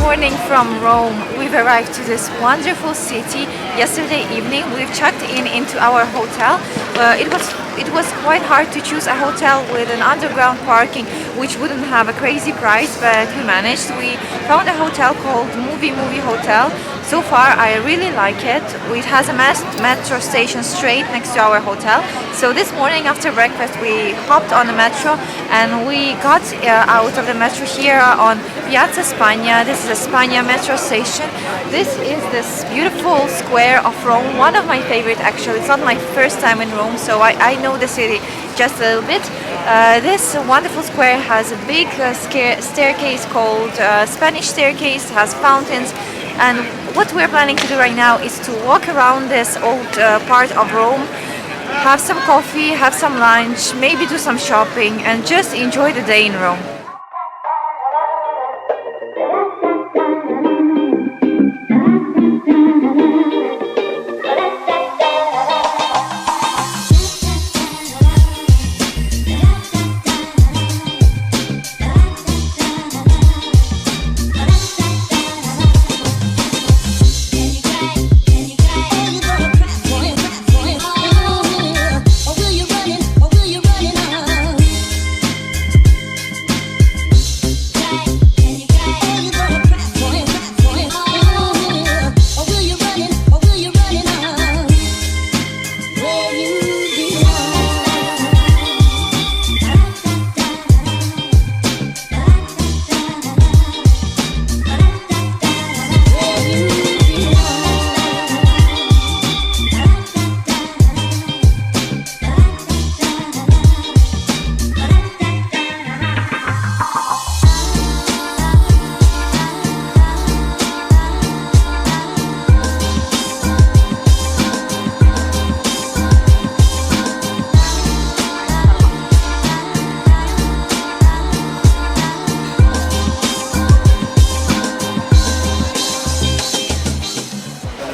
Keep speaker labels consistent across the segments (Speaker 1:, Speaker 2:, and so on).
Speaker 1: Morning from Rome. We've arrived to this wonderful city yesterday evening. We've checked into our hotel. It was quite hard to choose a hotel with an underground parking which wouldn't have a crazy price, but we managed. We found a hotel called Movie Hotel. So far I really like it. It has a metro station straight next to our hotel. So this morning after breakfast we hopped on the metro and we got out of the metro here on Piazza Spagna. This is a Spagna metro station. This is this beautiful square of Rome, one of my favorite actually. It's not my first time in Rome, so I know the city just a little bit. This wonderful square has a big staircase called Spanish staircase, has fountains, and what we're planning to do right now is to walk around this old part of Rome, have some coffee, have some lunch, maybe do some shopping and just enjoy the day in Rome.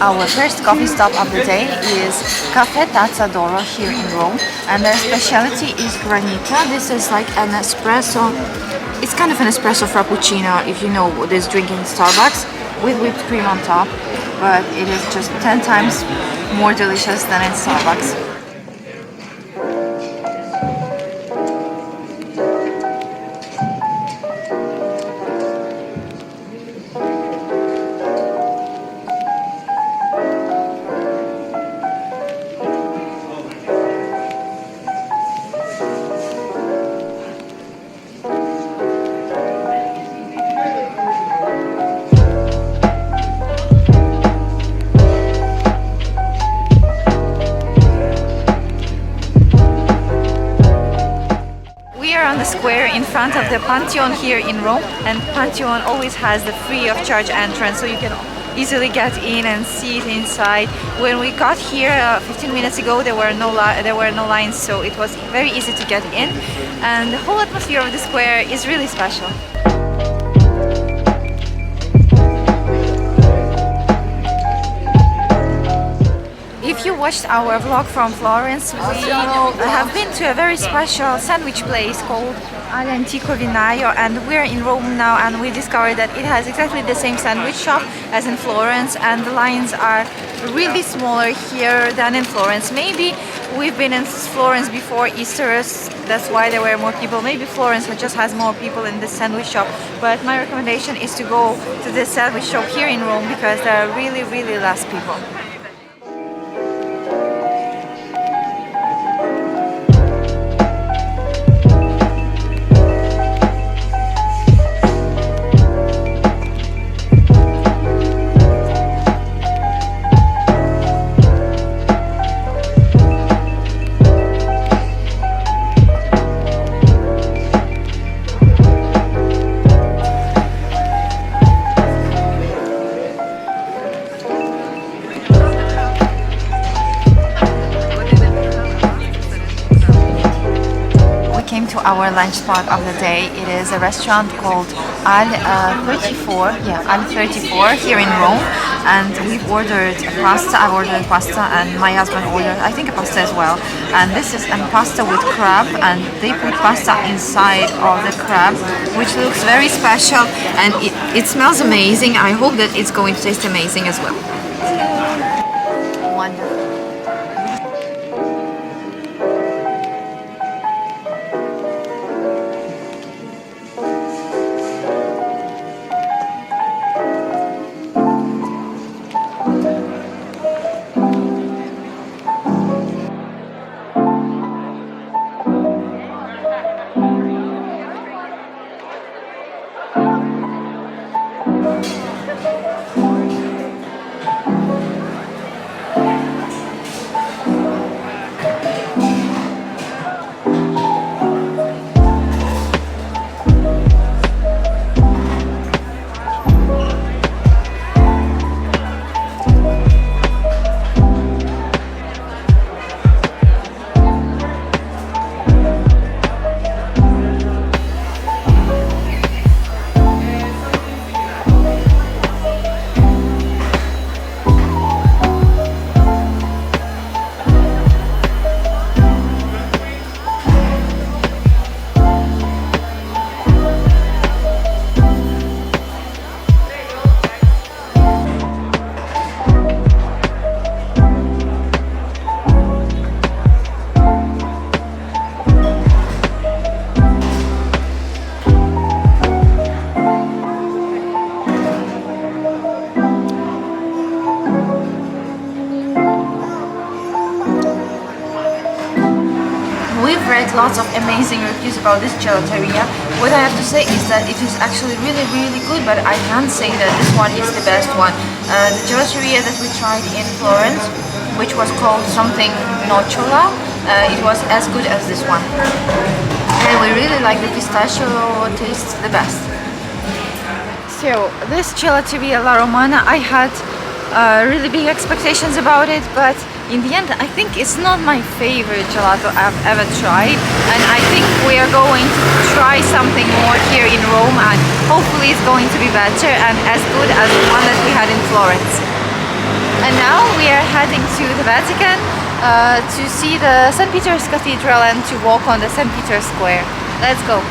Speaker 1: Our first coffee stop of the day is Caffè Tazza here in Rome, and their specialty is granita. This is like an espresso. It's kind of an espresso frappuccino, if you know this drink in Starbucks, with whipped cream on top, but it is just 10 times more delicious than in Starbucks. On the square in front of the Pantheon here in Rome, and Pantheon always has the free of charge entrance, so you can easily get in and see it inside. When we got here 15 minutes ago, there were no lines, so it was very easy to get in, and the whole atmosphere of the square is really special. If you watched our vlog from Florence, we have been to a very special sandwich place called All'Antico Vinaio, and we're in Rome now, and we discovered that it has exactly the same sandwich shop as in Florence, and the lines are really smaller here than in Florence. Maybe we've been in Florence before Easter, that's why there were more people. Maybe Florence just has more people in this sandwich shop, but my recommendation is to go to this sandwich shop here in Rome because there are really less people. To our lunch spot of the day. It is a restaurant called Al 34, Al 34 here in Rome, and we've ordered pasta. I've ordered pasta and my husband ordered, I think, a pasta as well. And this is a pasta with crab, and they put pasta inside of the crab, which looks very special, and it smells amazing. I hope that it's going to taste amazing as well. Wonderful. Lots of amazing reviews about this gelateria. What I have to say is that it is actually really good, but I can't say that this one is the best one. The gelateria that we tried in Florence, which was called something nocciola, it was as good as this one. And we really like the pistachio taste the best. So this gelateria La Romana, I had really big expectations about it, but in the end I think it's not my favorite gelato I've ever tried, and I think we are going to try something more here in Rome, and hopefully it's going to be better and as good as the one that we had in Florence. And now we are heading to the Vatican to see the St. Peter's Cathedral and to walk on the St. Peter's Square. Let's go!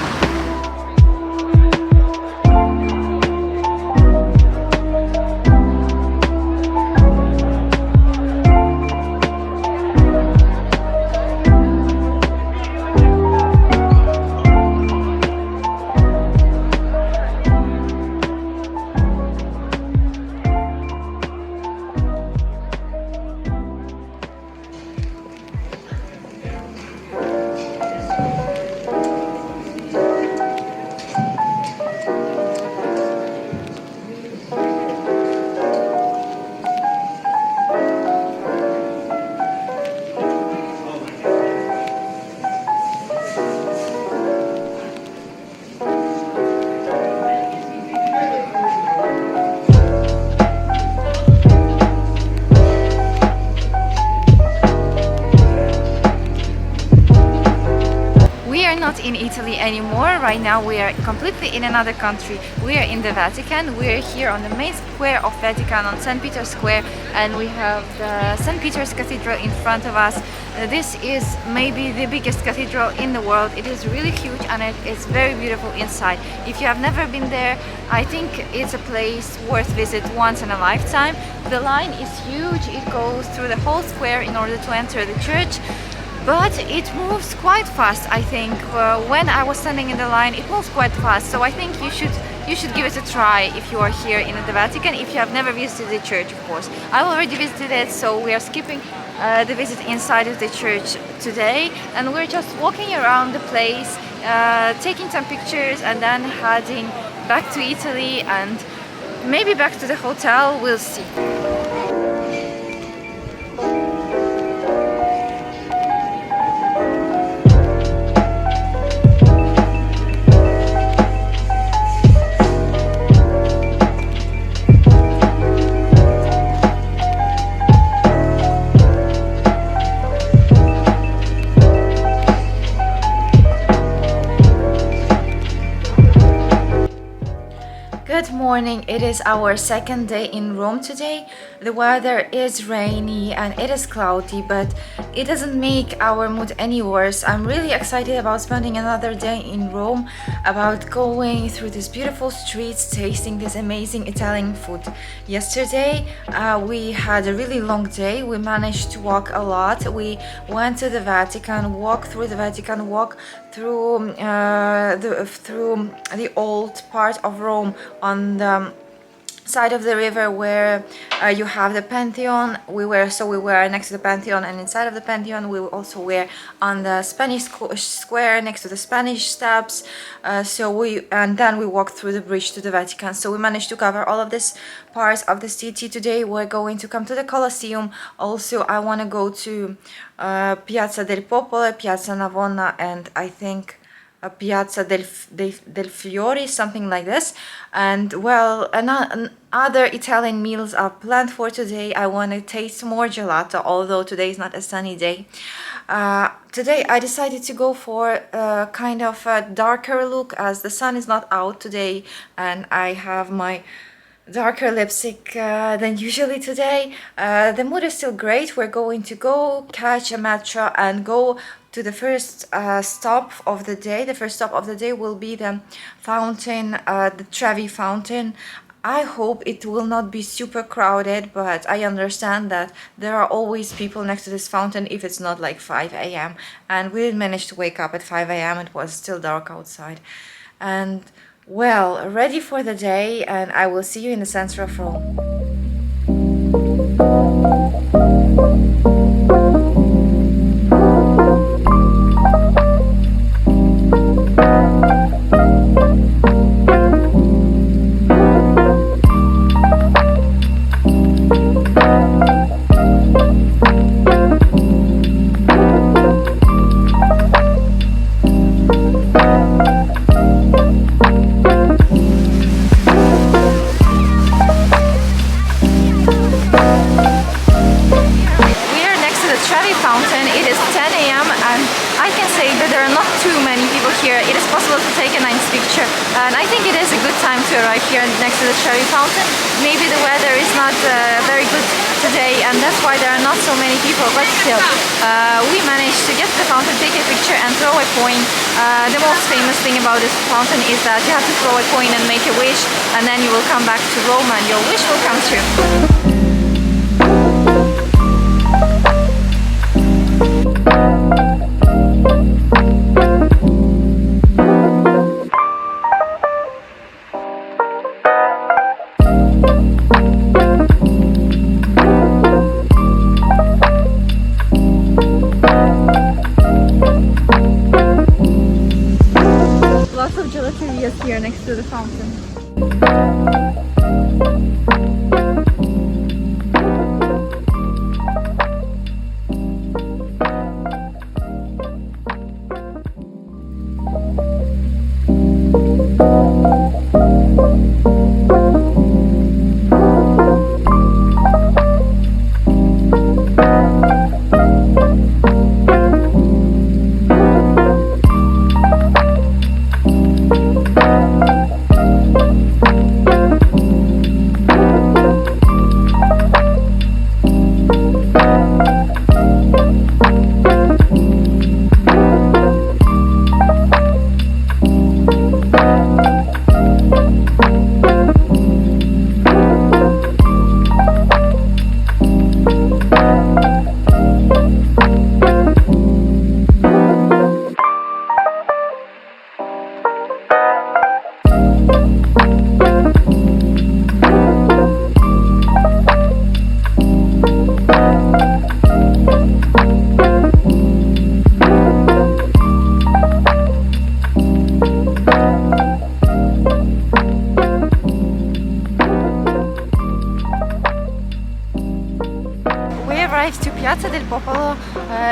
Speaker 1: in Italy anymore. Right now we are completely in another country. We are in the Vatican. We are here on the main square of Vatican on St. Peter's Square, and we have the St. Peter's Cathedral in front of us. This is maybe the biggest cathedral in the world. It is really huge and it is very beautiful inside. If you have never been there, I think it's a place worth visit once in a lifetime. The line is huge. It goes through the whole square in order to enter the church. But it moves quite fast, I think. When I was standing in the line, it moves quite fast. So I think you should give it a try if you are here in the Vatican, if you have never visited the church, of course. I already visited it, so we are skipping the visit inside of the church today. And we're just walking around the place, taking some pictures and then heading back to Italy and maybe back to the hotel, we'll see. Good morning. It is our second day in Rome today. The weather is rainy and it is cloudy, but it doesn't make our mood any worse. I'm really excited about spending another day in Rome, about going through these beautiful streets, tasting this amazing Italian food. Yesterday we had a really long day. We managed to walk a lot. We went to the Vatican, walked through the Vatican, walked through the old part of Rome on the side of the river where you have the Pantheon. We were next to the Pantheon, and inside of the Pantheon we also were on the Spanish square next to the Spanish steps. And then we walked through the bridge to the Vatican. So we managed to cover all of this parts of the city. Today we're going to come to the Colosseum. Also, I want to go to Piazza del Popolo, Piazza Navona, and I think Piazza del Fiori, something like this. And well, other Italian meals are planned for today. I want to taste more gelato, although today is not a sunny day. Today I decided to go for a kind of a darker look, as the sun is not out today and I have my darker lipstick than usually today. The mood is still great. We're going to go catch a metro and go to the first stop of the day. The first stop of the day will be the fountain, the Trevi Fountain. I hope it will not be super crowded, but I understand that there are always people next to this fountain if it's not like 5 a.m. And we didn't manage to wake up at 5 a.m. It was still dark outside. And well, ready for the day, and I will see you in the center of Rome. And I think it is a good time to arrive here next to the Trevi Fountain. Maybe the weather is not very good today and that's why there are not so many people, but still we managed to get to the fountain, take a picture and throw a coin. The most famous thing about this fountain is that you have to throw a coin and make a wish, and then you will come back to Rome and your wish will come true. Lots of gelaterias here next to the fountain. arrived to Piazza del Popolo.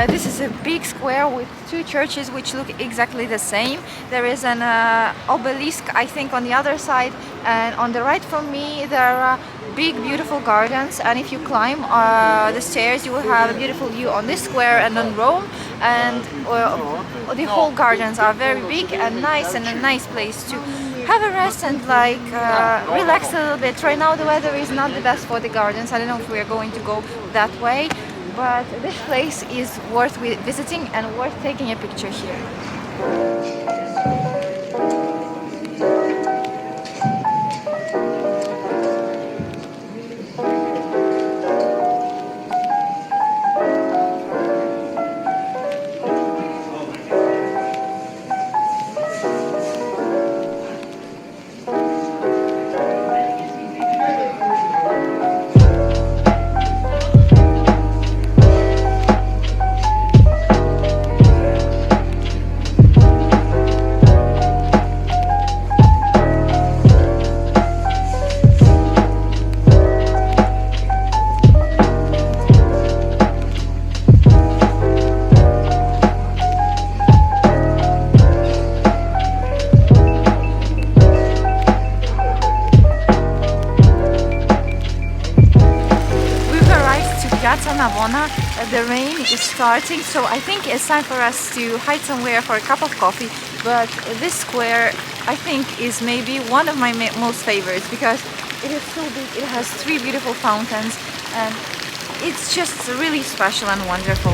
Speaker 1: This is a big square with two churches which look exactly the same. There is an obelisk, I think, on the other side, and on the right from me there are big beautiful gardens, and if you climb the stairs you will have a beautiful view on this square and on Rome, and the whole gardens are very big and nice, and a nice place to have a rest and like relax a little bit. Right now the weather is not the best for the gardens. I don't know if we are going to go that way, but this place is worth visiting and worth taking a picture here. Piazza Navona. The rain is starting, so I think it's time for us to hide somewhere for a cup of coffee. But this square, I think, is maybe one of my most favorites because it is so big. It has three beautiful fountains, and it's just really special and wonderful.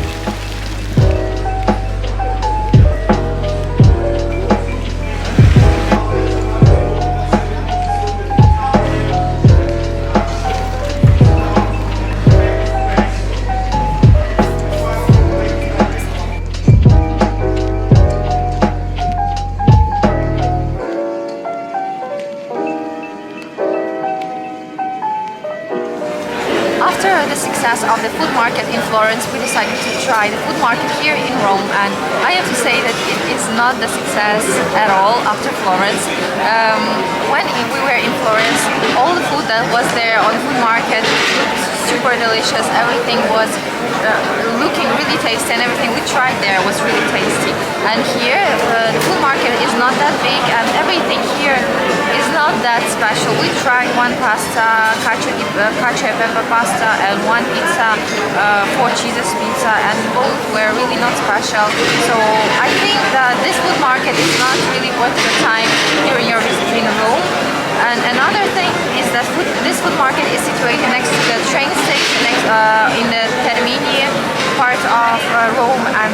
Speaker 1: After the success of the food market in Florence, we decided to try the food market here in Rome, and I have to say that it is not the success at all after Florence. When we were in Florence, all the food that was there on the food market looked super delicious. Everything was looking really tasty, and everything we tried there was really tasty. And here, the food market is not that big, and everything here is not that special. We tried one pasta, cacio e pepe pasta, and one pizza, 4 cheeses pizza, and both were really not special. So I think that this food market is not really worth the time during your visit in Rome. And another thing is that this food market is situated next to the train station, in the Termini part of Rome, and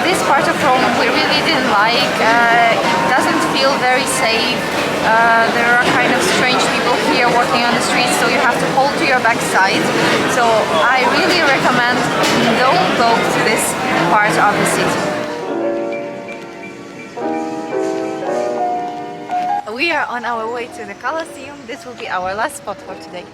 Speaker 1: this part of Rome we really didn't like. It doesn't feel very safe. There are kind of strange people here walking on the streets, so you have to hold to your backside. So I really recommend don't go to this part of the city. We are on our way to the Colosseum. This will be our last spot for today.